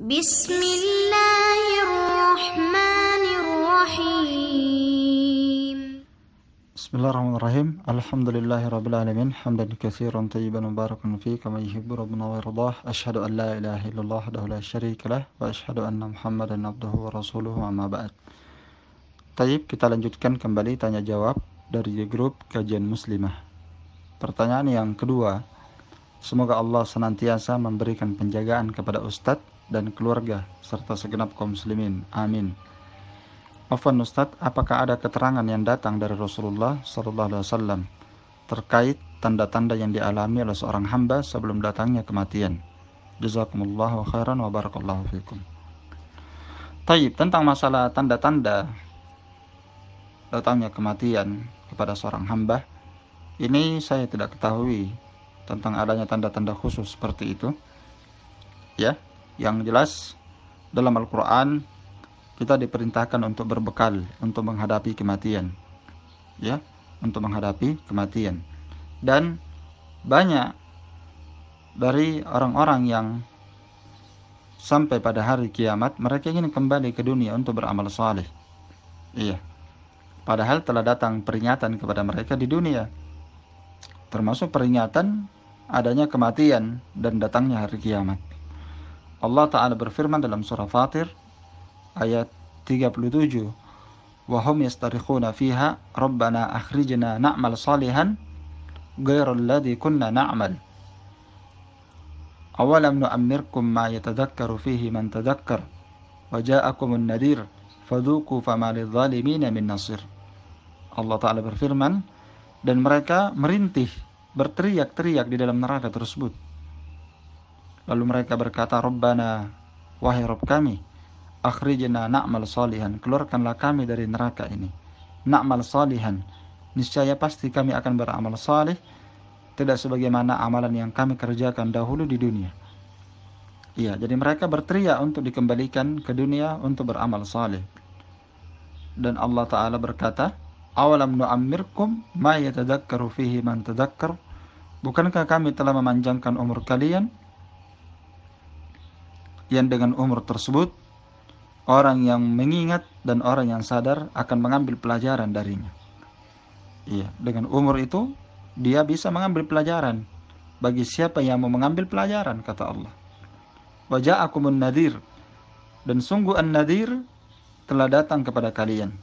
Bismillahirrahmanirrahim. Bismillahirrahmanirrahim. Alhamdulillahirabbil alamin. Hamdan katsiran thayyiban mubarakan fihi kama yuhibbu rabbuna wa yardah. Asyhadu an la ilaha illallah wahdahu la syarika lah wa asyhadu anna Muhammadan abduhu wa rasuluhu amma ba'd. Tayyib, kita lanjutkan kembali tanya jawab dari grup Kajian Muslimah. Pertanyaan yang kedua. Semoga Allah senantiasa memberikan penjagaan kepada Ustadz dan keluarga serta segenap kaum muslimin. Amin. Afwan Ustadz, apakah ada keterangan yang datang dari Rasulullah SAW terkait tanda-tanda yang dialami oleh seorang hamba sebelum datangnya kematian? Jazakumullahu khairan wa barakallahu fikum. Tayyib, tentang masalah tanda-tanda datangnya kematian kepada seorang hamba, ini saya tidak ketahui tentang adanya tanda-tanda khusus seperti itu. Ya, yang jelas dalam Al-Quran kita diperintahkan untuk berbekal untuk menghadapi kematian. Ya, untuk menghadapi kematian. Dan banyak dari orang-orang yang sampai pada hari kiamat mereka ingin kembali ke dunia untuk beramal saleh. Iya. Padahal telah datang peringatan kepada mereka di dunia. Termasuk peringatan adanya kematian dan datangnya hari kiamat. Allah Ta'ala berfirman dalam surah Fatir ayat 37, wa hum yastarikhuna fiha rabbana akhrijna na'mal salihan ghairal ladzi kunna na'mal awalam nu'ammirkum ma yatadhakkaru fihi man tadhakkar wa ja'akumun nadhir fadhuqu fama lidh-dhalimin min nasir. Allah Ta'ala berfirman, dan mereka merintih, berteriak-teriak di dalam neraka tersebut. Lalu mereka berkata, Rabbana, wahai Rabb kami, akhrijna na'mal salihan, keluarkanlah kami dari neraka ini. Na'mal salihan, niscaya pasti kami akan beramal salih, tidak sebagaimana amalan yang kami kerjakan dahulu di dunia. Iya, jadi mereka berteriak untuk dikembalikan ke dunia untuk beramal salih. Dan Allah Ta'ala berkata, awalam nu'ammirkum ma yatadhakkaru fihi man tadhakkar, bukankah kami telah memanjangkan umur kalian, yang dengan umur tersebut orang yang mengingat dan orang yang sadar akan mengambil pelajaran darinya. Iya, dengan umur itu dia bisa mengambil pelajaran bagi siapa yang mau mengambil pelajaran, kata Allah. Wa ja'akumun nadhir, dan sungguh an-nadhir telah datang kepada kalian.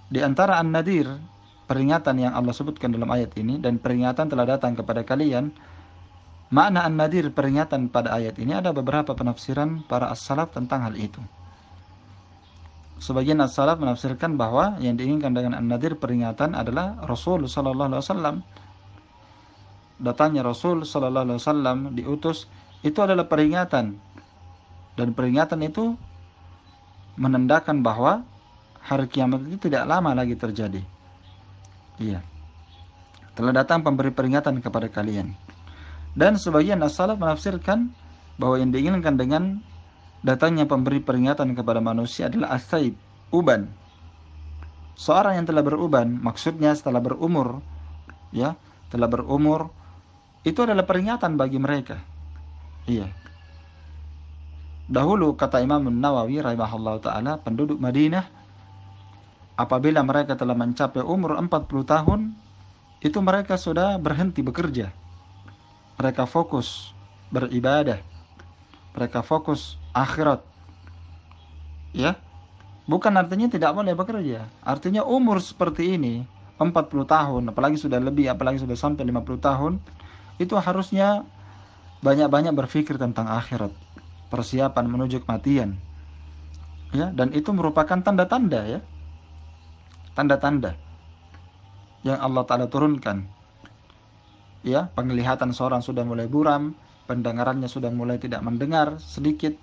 Di antara an-nadhir, peringatan yang Allah sebutkan dalam ayat ini, dan peringatan telah datang kepada kalian, makna an-nadhir, peringatan pada ayat ini, ada beberapa penafsiran para as-salaf tentang hal itu. Sebagian as-salaf menafsirkan bahwa yang diinginkan dengan an-nadhir, peringatan, adalah Rasul sallallahu alaihi wasallam. Datangnya Rasul sallallahu alaihi wasallam diutus, itu adalah peringatan. Dan peringatan itu menandakan bahwa hari kiamat itu tidak lama lagi terjadi. Iya. Telah datang pemberi peringatan kepada kalian. Dan sebagian as-salaf menafsirkan bahwa yang diinginkan dengan datangnya pemberi peringatan kepada manusia adalah as-saib, uban. Seorang yang telah beruban, maksudnya setelah berumur, ya, telah berumur, itu adalah peringatan bagi mereka. Iya. Dahulu kata Imam Nawawi rahimahullah ta'ala, penduduk Madinah apabila mereka telah mencapai umur 40 tahun, itu mereka sudah berhenti bekerja. Mereka fokus beribadah. Mereka fokus akhirat. Ya. Bukan artinya tidak boleh bekerja. Artinya umur seperti ini, 40 tahun, apalagi sudah lebih, apalagi sudah sampai 50 tahun, itu harusnya banyak-banyak berpikir tentang akhirat. Persiapan menuju kematian. Ya, dan itu merupakan tanda-tanda, ya. Tanda-tanda yang Allah Ta'ala turunkan. Ya, penglihatan seorang sudah mulai buram, pendengarannya sudah mulai tidak mendengar sedikit,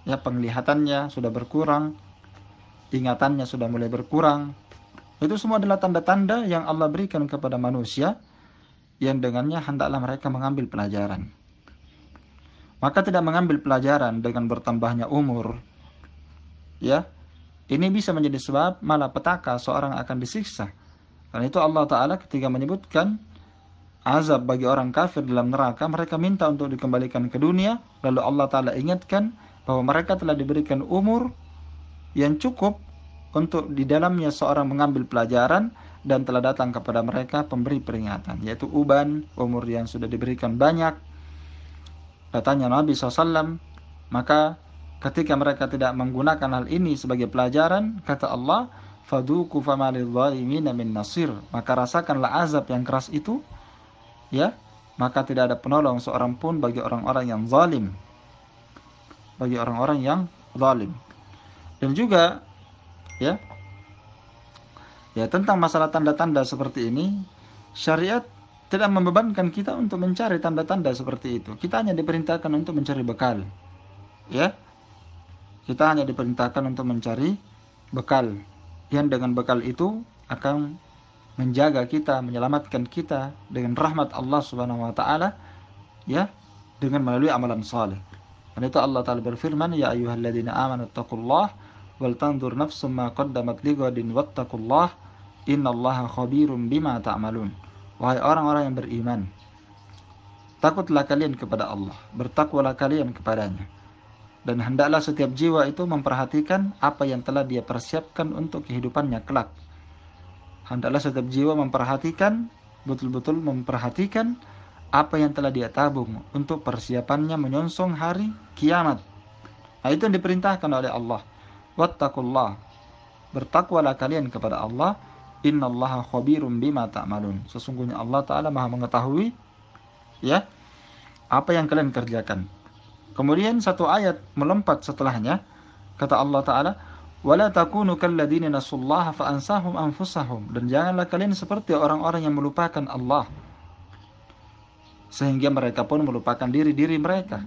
ya, penglihatannya sudah berkurang, ingatannya sudah mulai berkurang. Itu semua adalah tanda-tanda yang Allah berikan kepada manusia, yang dengannya hendaklah mereka mengambil pelajaran. Maka tidak mengambil pelajaran dengan bertambahnya umur, ya, ini bisa menjadi sebab malapetaka seorang akan disiksa. Karena itu Allah Ta'ala ketika menyebutkan azab bagi orang kafir dalam neraka, mereka minta untuk dikembalikan ke dunia, lalu Allah Ta'ala ingatkan, bahwa mereka telah diberikan umur yang cukup untuk di dalamnya seorang mengambil pelajaran, dan telah datang kepada mereka pemberi peringatan, yaitu uban, umur yang sudah diberikan banyak. Datangnya Nabi SAW, maka ketika mereka tidak menggunakan hal ini sebagai pelajaran, kata Allah, faduku fama lidh-dhalimina min nasir, maka rasakanlah azab yang keras itu, ya, maka tidak ada penolong seorang pun bagi orang-orang yang zalim, Dan juga, ya tentang masalah tanda-tanda seperti ini, syariat tidak membebankan kita untuk mencari tanda-tanda seperti itu. Kita hanya diperintahkan untuk mencari bekal. Ya. Kita hanya diperintahkan untuk mencari bekal, yang dengan bekal itu akan menjaga kita, menyelamatkan kita dengan rahmat Allah Subhanahu wa taala, ya, dengan melalui amalan saleh. Dan itu Allah Ta'ala berfirman, ya ayyuhalladzina amanu taqullaha wal tanzur nafsum ma qaddamat lighadin wattaqullah innallaha khabirum bima ta'malun. Wahai orang-orang yang beriman, takutlah kalian kepada Allah, bertakwalah kalian kepadanya, dan hendaklah setiap jiwa itu memperhatikan apa yang telah dia persiapkan untuk kehidupannya kelak. Hendaklah setiap jiwa memperhatikan, betul-betul memperhatikan apa yang telah dia tabung untuk persiapannya menyongsong hari kiamat. Nah, itu yang diperintahkan oleh Allah. Wattaqullah, bertakwalah kalian kepada Allah. Innallaha khabirum bima ta'malun. Sesungguhnya Allah Ta'ala Maha mengetahui, ya, apa yang kalian kerjakan. Kemudian satu ayat melompat setelahnya, kata Allah Ta'ala, wala takunu kalladzina nasullaha fa ansahum anfusahum, dan janganlah kalian seperti orang-orang yang melupakan Allah sehingga mereka pun melupakan diri-diri mereka.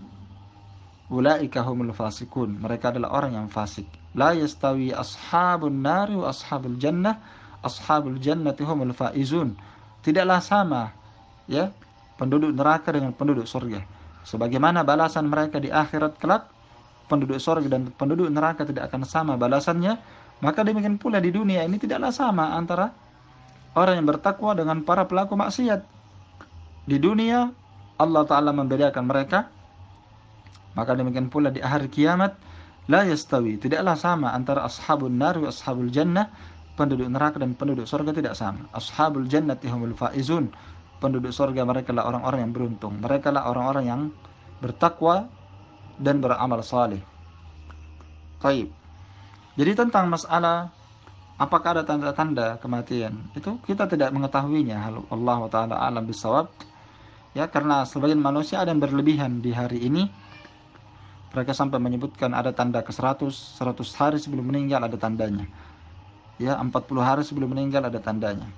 Ulaika humul fasikun, mereka adalah orang yang fasik. La yastawi ashabun nari wa ashabul jannati humul faizun. Tidaklah sama, ya, penduduk neraka dengan penduduk surga. Sebagaimana balasan mereka di akhirat kelak, penduduk surga dan penduduk neraka tidak akan sama balasannya, maka demikian pula di dunia ini tidaklah sama antara orang yang bertakwa dengan para pelaku maksiat. Di dunia Allah Ta'ala membedakan mereka, maka demikian pula di hari kiamat, la yastawi, tidaklah sama antara ashabun nar wa ashabul jannah, penduduk neraka dan penduduk surga tidak sama. Ashabul jannati humul faizun, penduduk surga mereka lah orang-orang yang beruntung, mereka lah orang-orang yang bertakwa dan beramal saleh. Baik. Jadi tentang masalah apakah ada tanda-tanda kematian, itu kita tidak mengetahuinya. Allah Ta'ala alam bisawab. Ya, karena sebagian manusia ada yang berlebihan di hari ini. Mereka sampai menyebutkan ada tanda ke 100 hari sebelum meninggal ada tandanya. Ya, 40 hari sebelum meninggal ada tandanya.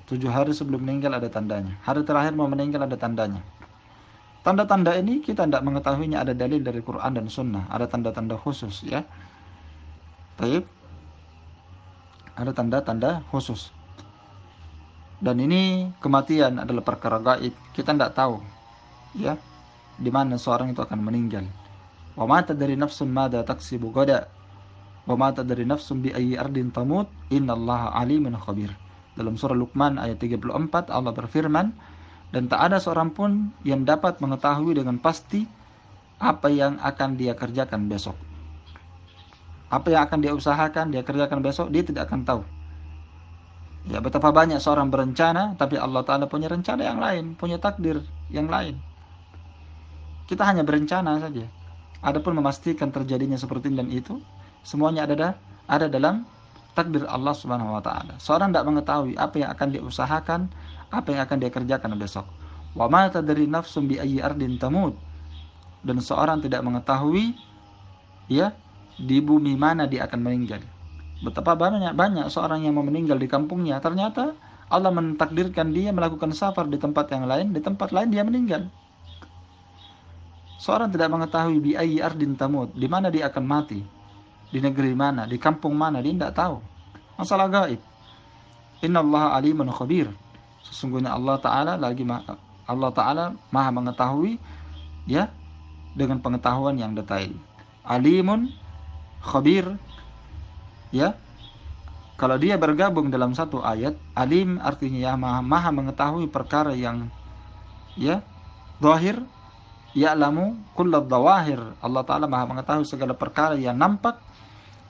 7 hari sebelum meninggal ada tandanya. Hari terakhir mau meninggal ada tandanya. Tanda-tanda ini kita tidak mengetahuinya ada dalil dari Quran dan Sunnah. Ada tanda-tanda khusus, ya. Baik. Ada tanda-tanda khusus. Dan ini kematian adalah perkara gaib. Kita tidak tahu, ya, di mana seorang itu akan meninggal. Wa ma tadri nafsun madza taksibu gada. Wa ma tadri nafsun bi ayyi ardin tamut. Innallaha alimun khabir. Dalam surah Luqman ayat 34 Allah berfirman, dan tak ada seorang pun yang dapat mengetahui dengan pasti apa yang akan dia kerjakan besok. Apa yang akan dia usahakan, dia kerjakan besok, dia tidak akan tahu. Ya, betapa banyak seorang berencana, tapi Allah Ta'ala punya rencana yang lain, punya takdir yang lain. Kita hanya berencana saja. Adapun memastikan terjadinya seperti ini dan itu, semuanya ada dalam takdir Allah Subhanahu wa Ta'ala. Seorang tidak mengetahui apa yang akan dia usahakan, apa yang akan dia kerjakan besok. Wa ma tadri nafsum bi ayyi ardin tamut. Dan seorang tidak mengetahui, ya, di bumi mana dia akan meninggal. Betapa banyak seorang yang mau meninggal di kampungnya, ternyata Allah mentakdirkan dia melakukan safar di tempat yang lain, di tempat lain dia meninggal. Seorang tidak mengetahui bi ayyi ardin tamut, di mana dia akan mati, di negeri mana, di kampung mana, dia tidak tahu. Masalah gaib. Innallaha alimun khabir. Sesungguhnya Allah Ta'ala Maha mengetahui, ya, dengan pengetahuan yang detail. Alimun khabir. Ya, kalau dia bergabung dalam satu ayat, alim artinya ya maha mengetahui perkara yang, ya, zahir, Ya'lamu kullad dhawahir. Allah Ta'ala maha mengetahui segala perkara yang nampak.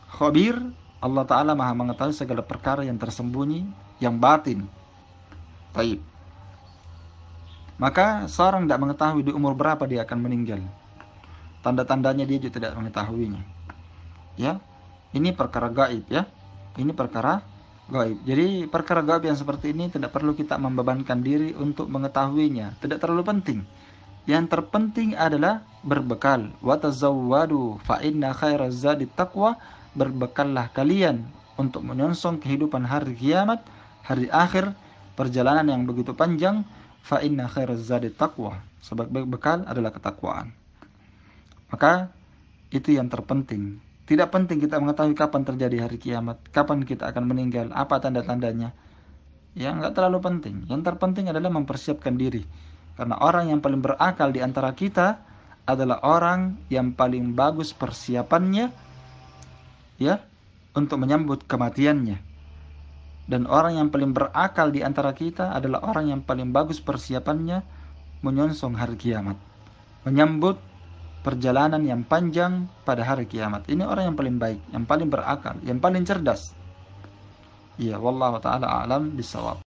Khabir, Allah Ta'ala maha mengetahui segala perkara yang tersembunyi, yang batin. Baik. Maka seorang tidak mengetahui di umur berapa dia akan meninggal. Tanda-tandanya dia juga tidak mengetahuinya. Ya, ini perkara gaib ya. Ini perkara gaib. Jadi perkara gaib yang seperti ini tidak perlu kita membebankan diri untuk mengetahuinya. Tidak terlalu penting. Yang terpenting adalah berbekal. Wa tazawwadu fa inna khairaz zadi taqwa. Berbekallah kalian untuk menyongsong kehidupan hari kiamat, hari akhir, perjalanan yang begitu panjang. Fa inna khairaz zadi taqwa. Sebab bekal adalah ketakwaan. Maka itu yang terpenting. Tidak penting kita mengetahui kapan terjadi hari kiamat, kapan kita akan meninggal, apa tanda-tandanya. Ya, enggak terlalu penting. Yang terpenting adalah mempersiapkan diri. Karena orang yang paling berakal di antara kita adalah orang yang paling bagus persiapannya ya untuk menyambut kematiannya. Dan orang yang paling berakal di antara kita adalah orang yang paling bagus persiapannya menyongsong hari kiamat, menyambut perjalanan yang panjang pada hari kiamat. Ini orang yang paling baik, yang paling berakal, yang paling cerdas. Ya, wallahu taala a'lam bishawab.